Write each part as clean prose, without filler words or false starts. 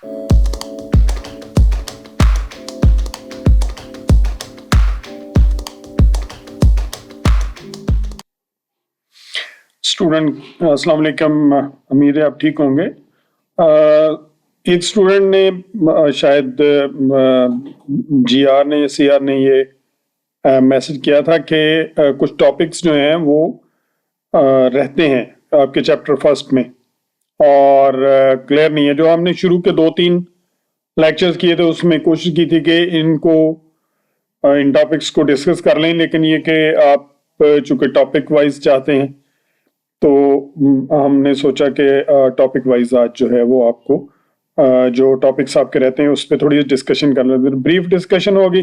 Student अस्सलाम वालेकुम, उम्मीद है आप ठीक होंगे। एक स्टूडेंट ने शायद जीआर ने या सीआर ने ये मैसेज किया था कि कुछ टॉपिक्स जो हैं वो रहते हैं आपके चैप्टर फर्स्ट में और क्लियर नहीं है। जो हमने शुरू के 2-3 लेक्चर्स किए थे उसमें कोशिश की थी कि इनको इन टॉपिक्स को डिस्कस कर लें, लेकिन ये कि आप चूंकि टॉपिक वाइज चाहते हैं तो हमने सोचा कि टॉपिक वाइज आज जो है वो आपको जो टॉपिक्स आपके रहते हैं उस पर थोड़ी डिस्कशन कर लेते हैं। ब्रीफ डिस्कशन होगी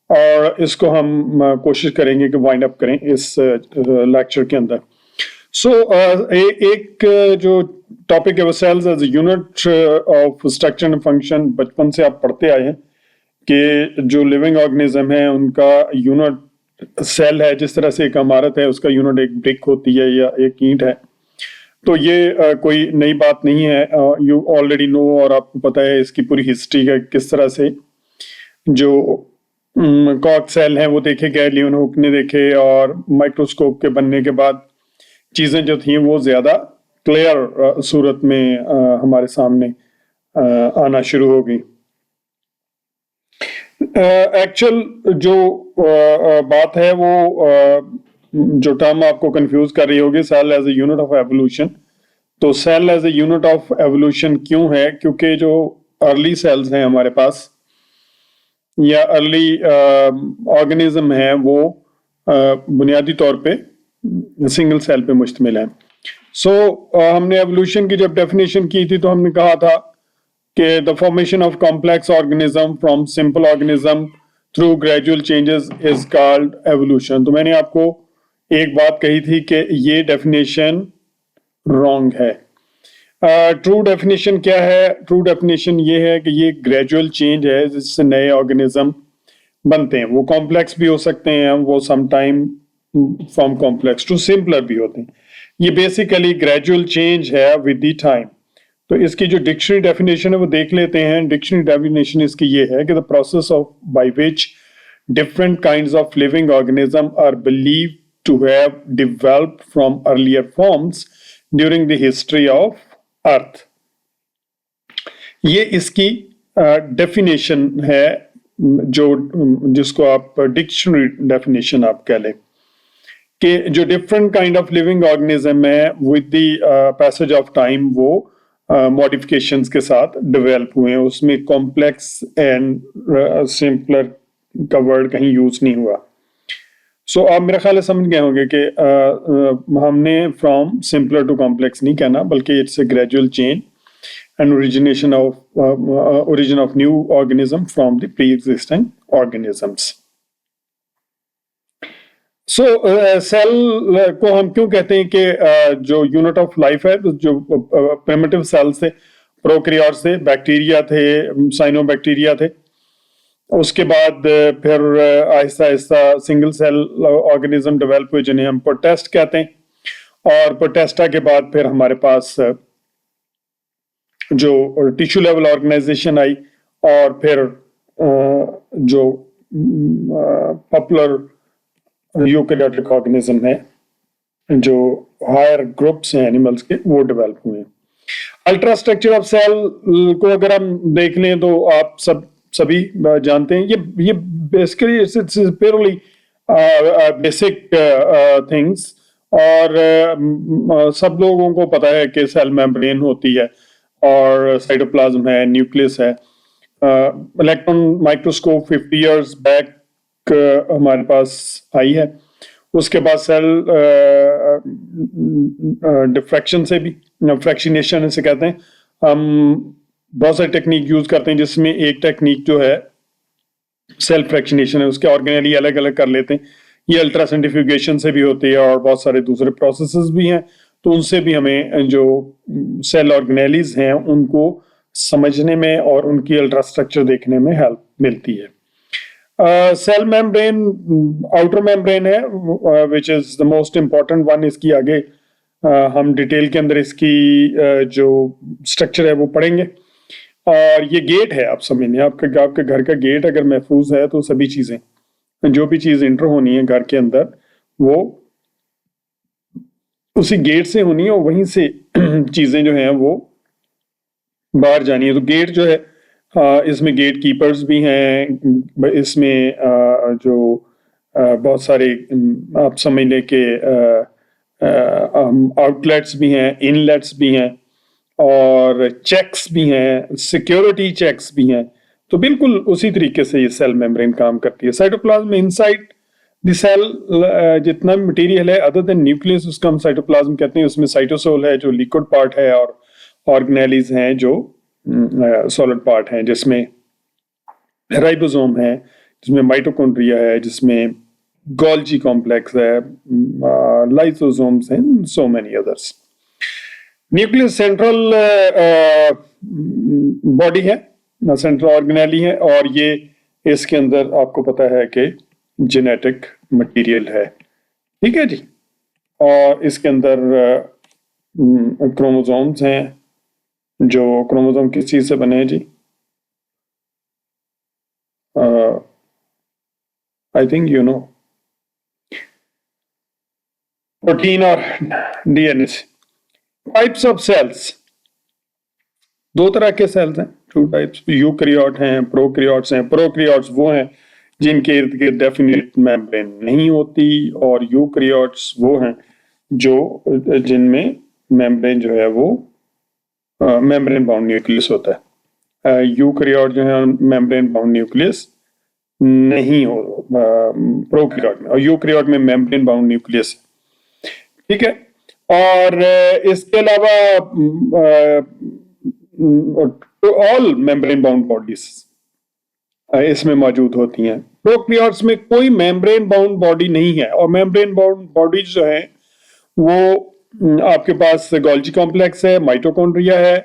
और इसको हम कोशिश करेंगे कि वाइंड अप करें इस लेक्चर के अंदर। एक जो टॉपिक है वो cells as unit of structure and function. बचपन से आप पढ़ते आए हैं कि जो लिविंग ऑर्गेनिज्म है उनका यूनिट सेल है, जिस तरह से एक इमारत है उसका यूनिट एक ब्रिक होती है या एक ईंट है। तो ये कोई नई बात नहीं है, यू ऑलरेडी नो, और आपको पता है इसकी पूरी हिस्ट्री है किस तरह से जो कॉर्क सेल हैं वो देखे गए, लियोनहुक ने देखे, और माइक्रोस्कोप के बनने के बाद चीजें जो थी वो ज्यादा क्लियर सूरत में हमारे सामने आना शुरू हो गई। एक्चुअल जो बात है वो जो टर्म आपको कंफ्यूज कर रही होगी, cell as a unit of evolution. तो cell as a unit of evolution क्यों है? क्योंकि जो अर्ली सेल्स हैं हमारे पास या अर्ली ऑर्गेनिज्म है वो बुनियादी तौर पे सिंगल सेल पे मुश्तमिल है। हमने एवोल्यूशन की जब डेफिनेशन की थी तो हमने कहा था कि the formation of complex organism from simple organism through gradual changes is called evolution। तो मैंने आपको एक बात कही थी कि ये डेफिनेशन रॉन्ग है। ट्रू डेफिनेशन क्या है? ट्रू डेफिनेशन ये है कि ये ग्रेजुअल चेंज है जिससे नए ऑर्गेनिज्म बनते हैं। वो कॉम्प्लेक्स भी हो सकते हैं, वो sometime from complex to simpler भी होते हैं। ये बेसिकली ग्रेजुअल चेंज है विद द टाइम। तो इसकी जो डिक्शनरी डेफिनेशन है वो देख लेते हैं। डिक्शनरी डेफिनेशन इसकी ये है कि the process of by which different kinds of living organism are believed to have developed from earlier forms during the history of earth. ये इसकी डेफिनेशन है जो जिसको आप डिक्शनरी डेफिनेशन आप कह लें कि जो different kind of living organism है with the passage of time वो मॉडिफिकेशंस के साथ डेवलप हुए हैं। उसमें कॉम्प्लेक्स एंड सिंपलर का वर्ड कहीं यूज नहीं हुआ। आप मेरा ख्याल है समझ गए होंगे कि हमने फ्रॉम सिंपलर टू कॉम्प्लेक्स नहीं कहना, बल्कि it's a gradual change and origin of new organism from the pre existing organisms. Cell को हम क्यों कहते हैं कि जो यूनिट ऑफ लाइफ है, जो प्रिमिटिव सेल्स थे, प्रोकैरियोट्स थे, बैक्टीरिया थे, साइनोबैक्टीरिया थे, उसके बाद फिर Aahista Aahista single cell organism develop हुए जिन्हें हम प्रोटेस्ट कहते हैं, और प्रोटेस्टा के बाद फिर हमारे पास जो टिश्यू लेवल ऑर्गेनाइजेशन आई, और फिर जो पॉपुलर यूकेरियोटिक ऑर्गेनिज्म है, जो हायर ग्रुप्स हैं एनिमल्स के, वो डेवलप हुए। अल्ट्रा स्ट्रक्चर ऑफ सेल को अगर हम देख लें तो आप सभी जानते हैं ये basically it's purely basic things, और सब लोगों को पता है कि सेल मेम्ब्रेन होती है और साइटोप्लाज्म है, न्यूक्लियस है। इलेक्ट्रॉन माइक्रोस्कोप 50 इयर्स बैक हमारे पास आई है। उसके बाद सेल डिफ्रैक्शन से भी, फ्रैक्शनेशन इसे कहते हैं, हम बहुत सारी टेक्निक यूज करते हैं, जिसमें एक टेक्निक जो है सेल फ्रैक्शनेशन है, उसके ऑर्गेनेली अलग अलग कर लेते हैं। ये अल्ट्रा सेंट्रीफ्यूगेशन से भी होती है और बहुत सारे दूसरे प्रोसेसेस भी हैं, तो उनसे भी हमें जो सेल ऑर्गेनेलीज हैं उनको समझने में और उनकी अल्ट्रा स्ट्रक्चर देखने में हेल्प मिलती है। सेल मेम्ब्रेन आउटर मेम्ब्रेन है which is the most important one. इसकी आगे हम डिटेल के अंदर इसकी जो स्ट्रक्चर है वो पढ़ेंगे। और ये गेट है, आप समझिए आपके घर का गेट अगर महफूज है तो सभी चीजें, जो भी चीज इंटर होनी है घर के अंदर वो उसी गेट से होनी है और वहीं से चीजें जो हैं वो बाहर जानी है। तो गेट जो है, इसमें गेट कीपर्स भी हैं, इसमें जो बहुत सारे आप समझ लें कि आउटलेट्स भी हैं, इनलेट्स भी हैं और चेक्स भी हैं, सिक्योरिटी चेक्स भी हैं। तो बिल्कुल उसी तरीके से ये सेल मेम्ब्रेन काम करती है। साइटोप्लाज्म इनसाइड द सेल, जितना भी मटेरियल है अदर देन न्यूक्लियस उसका हम साइटोप्लाज्म कहते हैं। उसमें साइटोसोल है जो लिक्विड पार्ट है और ऑर्गेनेलीज हैं जो सॉलिड पार्ट हैं, जिसमें राइबोसोम है, जिसमें माइटोकॉन्ड्रिया है, जिसमें गोल्जी कॉम्प्लेक्स है, लाइसोसोम्स हैं, so many others. Nucleus central body है, सेंट्रल ऑर्गेनेली है और ये इसके अंदर आपको पता है कि जेनेटिक मटेरियल है, ठीक है जी। और इसके अंदर क्रोमोसोम्स हैं, जो क्रोमोसोम किस चीज से बने हैं जी? I think you know, protein और डीएनए से। टाइप्स ऑफ सेल्स, दो तरह के सेल्स हैं, टू टाइप्स, यूकैरियोट हैं, प्रोकैरियोट्स हैं। प्रोकैरियोट्स वो हैं जिनके इर्द गिर्द डेफिनेट मेम्ब्रेन नहीं होती और यूकैरियोट्स वो हैं जो जिनमें मेम्ब्रेन जो है वो मेम्ब्रेन बाउंड न्यूक्लियस होता है। यूकैरियोट जो है मेम्ब्रेन बाउंड न्यूक्लियस नहीं हो प्रोकैरियोट में, और यूकैरियोट में मेम्ब्रेन बाउंड न्यूक्लियस, ठीक है। और इसके अलावा ऑल मेम्ब्रेन बाउंड बॉडीज इसमें मौजूद होती हैं। प्रोकैरियोट्स में कोई मेम्ब्रेन बाउंड बॉडी नहीं है और मेम्ब्रेन बाउंड बॉडीज जो है वो आपके पास गोल्जी कॉम्प्लेक्स है, माइटोकॉन्ड्रिया है,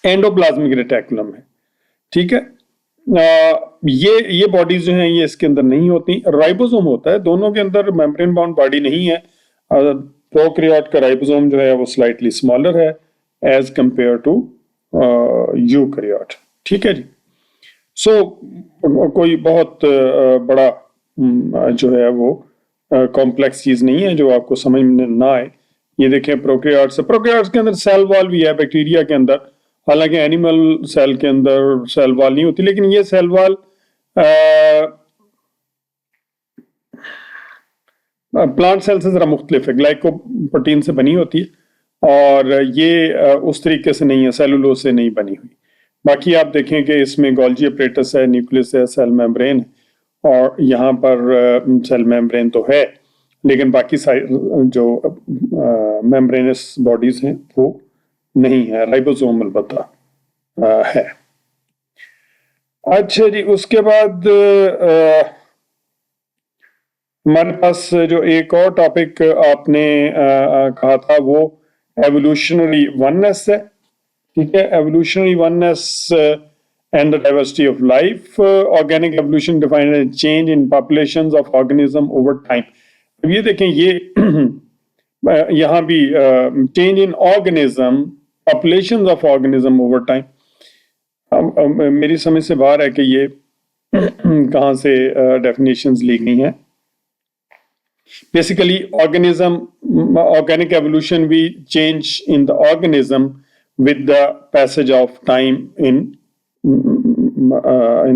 एंडोप्लाज्मिक रेटिकुलम है, ठीक है। ये बॉडीज जो हैं ये इसके अंदर नहीं होती। राइबोसोम होता है, दोनों के अंदर मेम्ब्रेन बाउंड बॉडी नहीं है। प्रोकैरियोट का राइबोसोम जो है वो स्लाइटली स्मॉलर है एज कंपेयर टू यूकैरियोट, ठीक है जी। सो कोई बहुत बड़ा जो है वो कॉम्प्लेक्स चीज नहीं है जो आपको समझ में ना आए। ये देखें प्रोकैरियोट्स के अंदर सेल वॉल भी है बैक्टीरिया के अंदर, हालांकि एनिमल सेल के अंदर सेल वॉल नहीं होती, लेकिन ये सेल वॉल प्लांट सेल से जरा मुख्तलिफ है, ग्लाइकोप्रोटीन से बनी होती है और ये उस तरीके से नहीं है, सेलुलोज से नहीं बनी हुई। बाकी आप देखें कि इसमें गोल्जी अपरेटस है, न्यूक्लियस है, सेल मेम्ब्रेन है और यहाँ पर सेल मेम्ब्रेन तो है लेकिन बाकी जो मेम्ब्रेनस बॉडीज हैं वो नहीं है। राइबोसोम अलबत्ता है। अच्छा जी, उसके बाद हमारे पास जो एक और टॉपिक आपने कहा था वो एवोल्यूशनरी वननेस है, ठीक है। Evolutionary oneness and the diversity of life. Organic evolution defined as change in populations of organism over time. अब ये देखें, ये यहाँ भी change in organism, populations of organism over time. मेरी समझ से बाहर है कि ये कहाँ से डेफिनेशंस ली गई हैं। Basically, organic evolution, we change in the organism with the passage of time in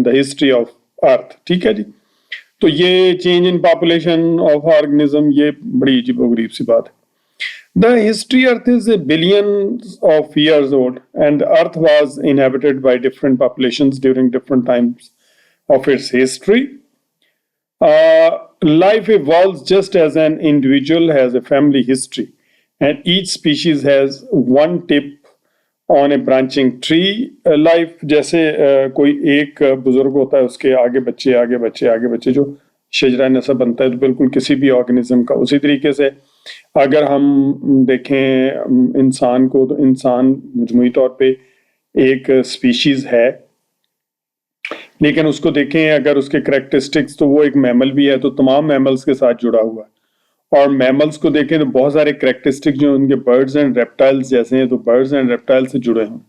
the history of Earth, ठीक है जी। तो ये change in population of organism ये बड़ी अजीबोगरीब सी बात है। The history Earth is billions of years old, and the Earth was inhabited by different populations during different times of its history. Life evolves just as an individual has a family history, and each species has one tip on a branching tree. Life जैसे कोई एक बुजुर्ग होता है, उसके आगे बच्चे आगे बच्चे आगे बच्चे, जो शजरा नस्ब बनता है, तो बिल्कुल किसी भी ऑर्गेनिज्म का उसी तरीके से अगर हम देखें इंसान को, तो इंसान मजमूई तौर पे एक स्पीशीज है, लेकिन उसको देखें अगर उसके करेक्टरिस्टिक्स, तो वो एक मैमल भी है, तो तमाम मैमल्स के साथ जुड़ा हुआ है। और मैमल्स को देखें तो बहुत सारे करेक्टरिस्टिक्स जो उनके बर्ड्स एंड रेप्टाइल्स जैसे हैं, तो बर्ड्स एंड रेप्टाइल्स से जुड़े हैं।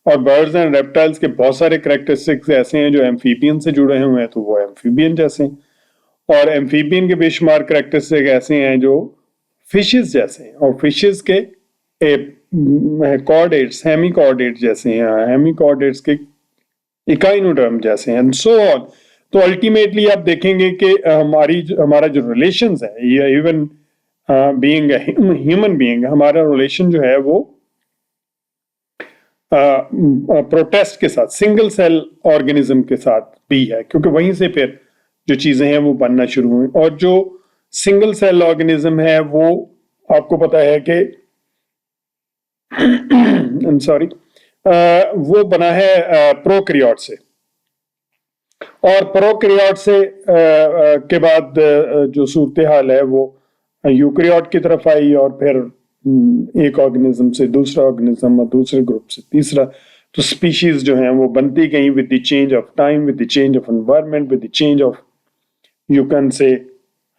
और बर्ड्स एंड रेप्टाइल्स के बहुत सारे कैरेक्टरिस्टिक्स ऐसे हैं जो एम्फीबियन से जुड़े हुए हैं, तो वो एम्फीबियन जैसे हैं। और एम्फीबियन के बेशुमार कैरेक्टरिस्टिक ऐसे हैं जो फिशेस जैसे हैं, और फिशेस के कॉर्डेट्स हेमी कॉर्डेट्स जैसे हैं, हेमी कॉर्डेट्स के इकाइनोडर्म जैसे हैं, सो ऑन। तो अल्टीमेटली आप देखेंगे कि हमारा जो रिलेशंस है, ये इवन बीइंग ह्यूमन बीइंग, हमारा रिलेशन जो है वो प्रोटेस्ट के साथ, सिंगल सेल ऑर्गेनिज्म के साथ भी है, क्योंकि वहीं से फिर जो चीजें हैं वो बनना शुरू हुई। और जो सिंगल सेल ऑर्गेनिज्म है वो आपको पता है कि सॉरी वो बना है प्रोकैरियोट से, और प्रोकैरियोट से के बाद जो सूरत हाल है वो यूकैरियोट की तरफ आई, और फिर एक ऑर्गेनिज्म से दूसरा ऑर्गेनिज्म, और दूसरे ग्रुप से तीसरा। तो स्पीशीज जो हैं वो बनती गई with the change of time, with the change of environment, with the change of you can say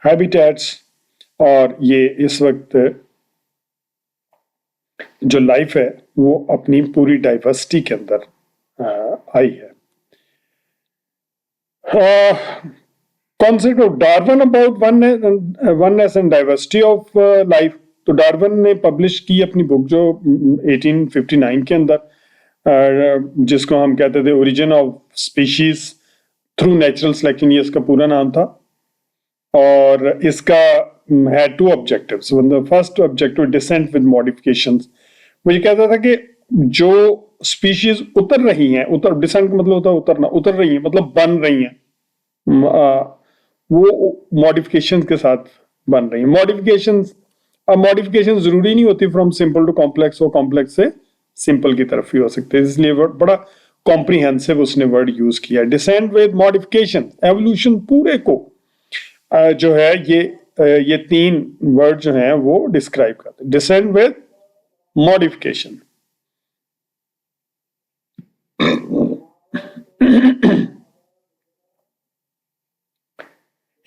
habitats. और ये इस वक्त जो लाइफ है वो अपनी पूरी डाइवर्सिटी के अंदर आई है। Concept of Darwin about oneness and diversity of life. तो डार्विन ने पब्लिश की अपनी बुक जो 1859 के अंदर, जिसको हम कहते थे origin of species through natural selection, ये इसका पूरा नाम था। और इसका है two objectives. First objective descent with modifications. वो ये कहता था कि जो स्पीशीज उतर रही हैं, डिसेंट मतलब होता है उतरना, उतर रही हैं मतलब बन रही हैं, वो मॉडिफिकेशंस के साथ बन रही हैं। मॉडिफिकेशन जरूरी नहीं होती फ्रॉम सिंपल टू कॉम्प्लेक्स, और कॉम्प्लेक्स से सिंपल की तरफ भी हो सकते हैं, इसलिए बड़ा कॉम्प्रिहेंसिव उसने वर्ड यूज किया। डिसेंट विद मॉडिफिकेशन, एवोल्यूशन पूरे को जो है ये तीन वर्ड जो हैं वो डिस्क्राइब करते हैं। Descent with modification.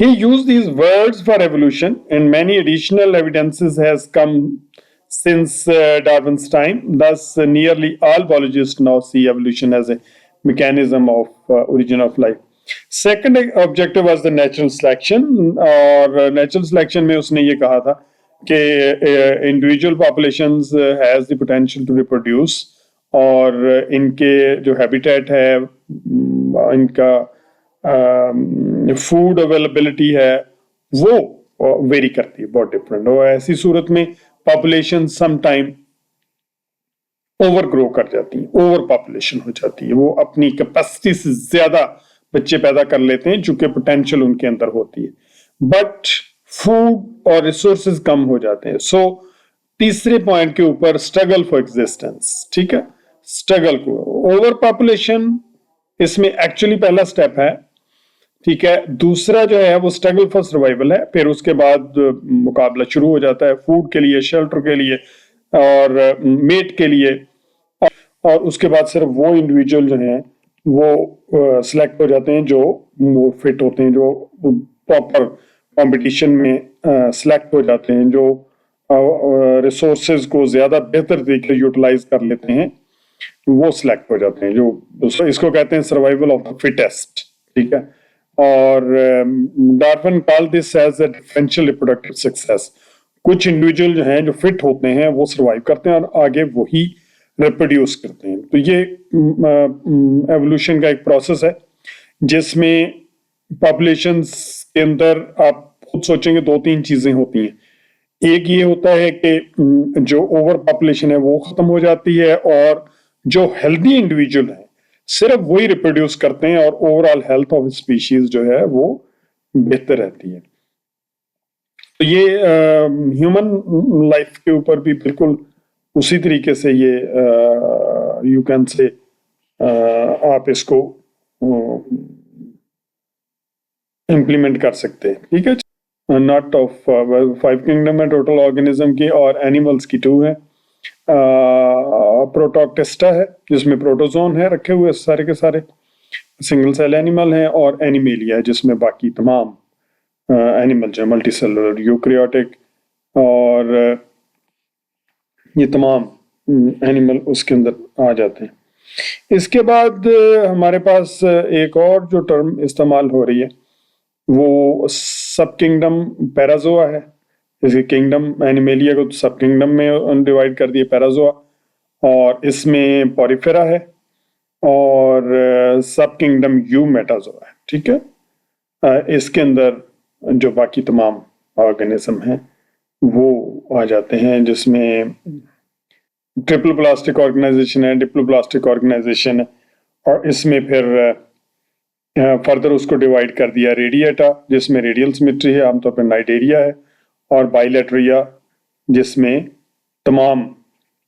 He used these words for evolution, and many additional evidences has come since Darwin's time. Thus, nearly all biologists now see evolution as a mechanism of origin of life. Second objective was the natural selection, और natural selection में उसने ये कहा था कि individual populations has the potential to reproduce, और इनके जो habitat है, इनका फूड अवेलेबिलिटी है वो वेरी करती है, बहुत डिफरेंट। और ऐसी सूरत में population some time over grow कर जाती है, ओवर पॉपुलेशन हो जाती है, वो अपनी कैपेसिटी से ज्यादा बच्चे पैदा कर लेते हैं चूंकि पोटेंशियल उनके अंदर होती है, बट फूड और रिसोर्सेज कम हो जाते हैं। सो तीसरे पॉइंट के ऊपर स्ट्रगल फॉर एग्जिस्टेंस, ठीक है, स्ट्रगल को ओवर पॉपुलेशन इसमें एक्चुअली पहला स्टेप है, ठीक है। दूसरा जो है वो स्ट्रगल फॉर सर्वाइवल है, फिर उसके बाद मुकाबला शुरू हो जाता है फूड के लिए, शेल्टर के लिए और मेट के लिए, और उसके बाद सिर्फ वो इंडिविजुअल जो हैं वो सिलेक्ट हो जाते हैं जो मोर फिट होते हैं, जो प्रॉपर कंपटीशन में सिलेक्ट हो जाते हैं, जो रिसोर्सेज को ज्यादा बेहतर तरीके से यूटिलाइज कर लेते हैं, वो सिलेक्ट हो जाते हैं, जो इसको कहते हैं सर्वाइवल ऑफ द फिटेस्ट, ठीक है। और Darwin call this as a differential reproductive success. कुछ इंडिविजुअल जो हैं जो फिट होते हैं वो सर्वाइव करते हैं और आगे वही रिप्रोड्यूस करते हैं। तो ये एवोल्यूशन का एक प्रोसेस है जिसमें पॉपुलेशंस के अंदर आप खुद सोचेंगे दो तीन चीजें होती हैं। एक ये होता है कि जो ओवर पॉपुलेशन है वो खत्म हो जाती है, और जो हेल्दी इंडिविजुअल है सिर्फ वही रिप्रोड्यूस करते हैं, और ओवरऑल हेल्थ ऑफ स्पीशीज जो है वो बेहतर रहती है। तो ये ह्यूमन लाइफ के ऊपर भी बिल्कुल उसी तरीके से ये यू कैन से आप इसको इम्प्लीमेंट कर सकते हैं, ठीक है। नॉट ऑफ 5 किंगडम है टोटल ऑर्गेनिज्म की, और एनिमल्स की 2 है। प्रोटोक्टेस्टा है जिसमें प्रोटोजोन है रखे हुए सारे के सारे, सिंगल सेल एनिमल है, और एनिमेलिया है जिसमें बाकी तमाम एनिमल जो मल्टी सेलुलर यूकैरियोटिक, और ये तमाम एनिमल उसके अंदर आ जाते हैं। इसके बाद हमारे पास एक और जो टर्म इस्तेमाल हो रही है वो सब किंगडम पैराजोआ है। जैसे किंगडम एनिमेलिया को सब किंगडम में डिवाइड कर दिया पैराजोआ, और इसमें पॉरीफेरा है, और सब किंगडम यू मेटाजोआ है। ठीक है, इसके अंदर जो बाकी तमाम ऑर्गेनिज्म हैं वो आ जाते हैं, जिसमें ट्रिपल प्लास्टिक ऑर्गेनाइजेशन है, डिप्लो प्लास्टिक ऑर्गेनाइजेशन है, और इसमें फिर फर्दर उसको डिवाइड कर दिया रेडिएटा, जिसमें रेडियल सिमेट्री है, आमतौर पर नाइटेरिया है, और बाइलेटरिया, जिसमें तमाम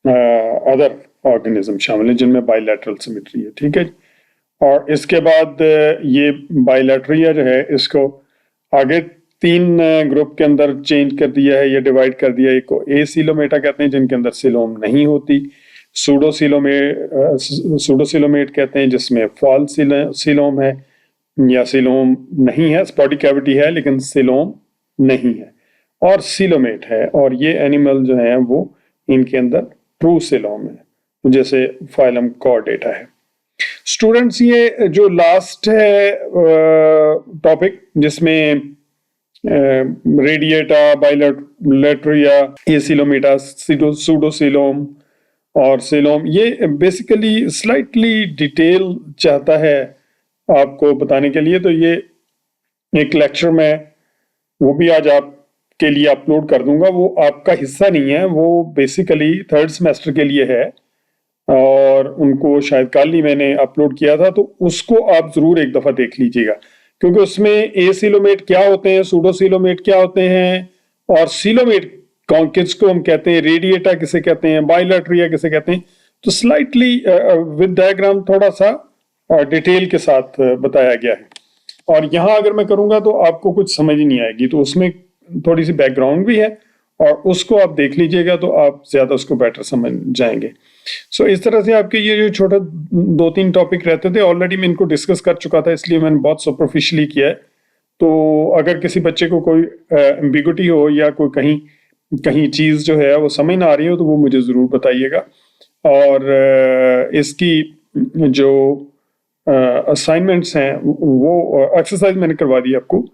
अदर ऑर्गेनिज्म शामिल है जिनमें बाइलेटरल सिमेट्री है। ठीक है, और इसके बाद ये बाइलेटरिया जो है इसको आगे 3 ग्रुप के अंदर चेंज कर दिया है, या डिवाइड कर दिया है। एक को ए सिलोमेटा कहते हैं जिनके अंदर सिलोम नहीं होती, सूडोसिलोमेट कहते हैं जिसमें फॉल सिलोम है या सिलोम नहीं है, स्पॉटी कैविटी है लेकिन सिलोम नहीं है, और सिलोमेट है, और ये एनिमल जो है वो इनके अंदर ट्रू सिलोम है, जैसे फाइलम कॉर्डेटा है। स्टूडेंट्स, ये जो लास्ट है टॉपिक जिसमें रेडिएटा, बाइलेटरिया, एसिलोमेटा, सूडोसिलोम और सिलोम, ये बेसिकली स्लाइटली डिटेल चाहता है आपको बताने के लिए, तो ये एक लेक्चर में वो भी आज आपके लिए अपलोड कर दूंगा। वो आपका हिस्सा नहीं है, वो बेसिकली 3rd सेमेस्टर के लिए है, और उनको शायद कल ही मैंने अपलोड किया था, तो उसको आप जरूर एक दफा देख लीजिएगा, क्योंकि उसमें एसिलोमेट क्या होते हैं, सूडोसिलोमेट क्या होते हैं, और सिलोमेट किसको हम कहते हैं, रेडिएटा किसे कहते हैं, बाइलेटरिया किसे कहते हैं, तो स्लाइटली विद डायग्राम थोड़ा सा डिटेल के साथ बताया गया है। और यहाँ अगर मैं करूंगा तो आपको कुछ समझ ही नहीं आएगी, तो उसमें थोड़ी सी बैकग्राउंड भी है, और उसको आप देख लीजिएगा तो आप ज्यादा उसको बेटर समझ जाएंगे। सो इस तरह से आपके ये जो छोटा 2-3 टॉपिक रहते थे, ऑलरेडी मैं इनको डिस्कस कर चुका था, इसलिए मैंने बहुत सुपरफिशियली किया है। तो अगर किसी बच्चे को कोई एम्बिगुइटी हो या कोई कहीं कहीं चीज जो है वो समझ ना आ रही हो, तो वो मुझे जरूर बताइएगा। और इसकी जो असाइनमेंट्स हैं वो एक्सरसाइज मैंने करवा दी आपको,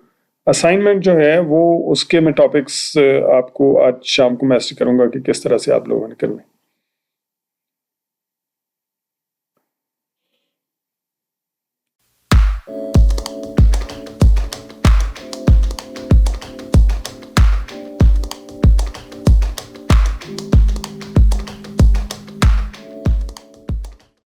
असाइनमेंट जो है वो उसके मैं टॉपिक्स आपको आज शाम को मैसेज करूंगा कि किस तरह से आप लोगों ने करने।